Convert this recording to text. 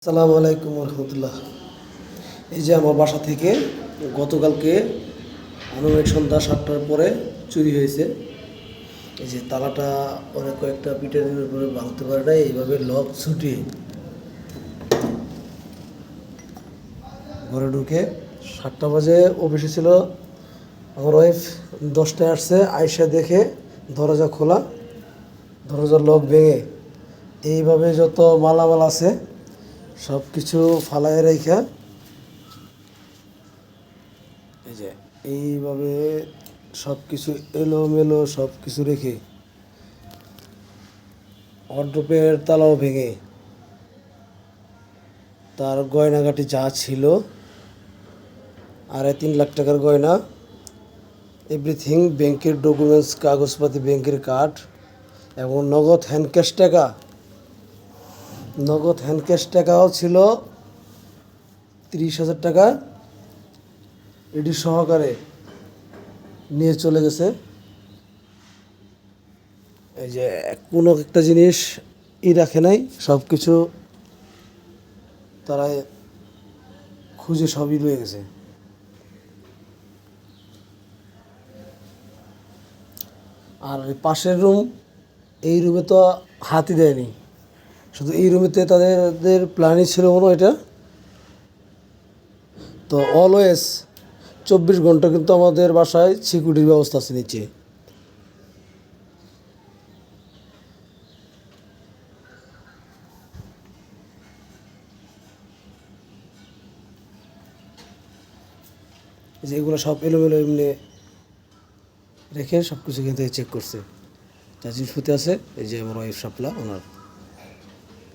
আসসালামু আলাইকুম রহমতুল্লাহ। এই যে আমার বাসা থেকে গতকালকে আনুমানিক সন্ধ্যা 7টার পরে চুরি হয়েছে। এই যে তালাটা অনেক কয়েকটা পিটারের উপরে ভাঙতে পারে না, এইভাবে লক ছুটি ঘরে ঢুকে 7টা বাজে অফিসে ছিল। আমার ওয়াইফ 10টায় আসছে, আয়সা দেখে দরজা খোলা, দরজার লক ভেঙে এইভাবে যত মালামাল আছে সব কিছু ফালায় রেখা এই যে এইভাবে সব কিছু এলোমেলো সব কিছু রেখে ওয়ারড্রোবের তালাও ভেঙে তার গয়নাগাটি যা ছিল 2.5 লাখ টাকার গয়না, এভরিথিং, ব্যাংকের ডকুমেন্টস, কাগজপাতি, ব্যাংকের কার্ড এবং নগদ হ্যান্ড ক্যাশ টাকাও ছিল 30,000 টাকা এডি সহকারে নিয়ে চলে গেছে। এই যে কোনো একটা জিনিস রাখে নাই, সব কিছু তারা খুঁজে সবই রয়ে গেছে। আর পাশের রুম, এই রুমে তো হাতই দেয়নি, শুধু এই রুমেতে তাদের প্ল্যানই ছিল মনে হয় এটা। তো অলওয়েজ 24 ঘন্টা কিন্তু আমাদের বাসায় সিকিউরিটির ব্যবস্থা আছে নিচে। যে এগুলো সব এলোমেলো এমনি রেখে সব কিছু কিন্তু চেক করছে। যা জিনিসপত্র আছে, এই যে আমার ওয়াইফ সাপলা ওনার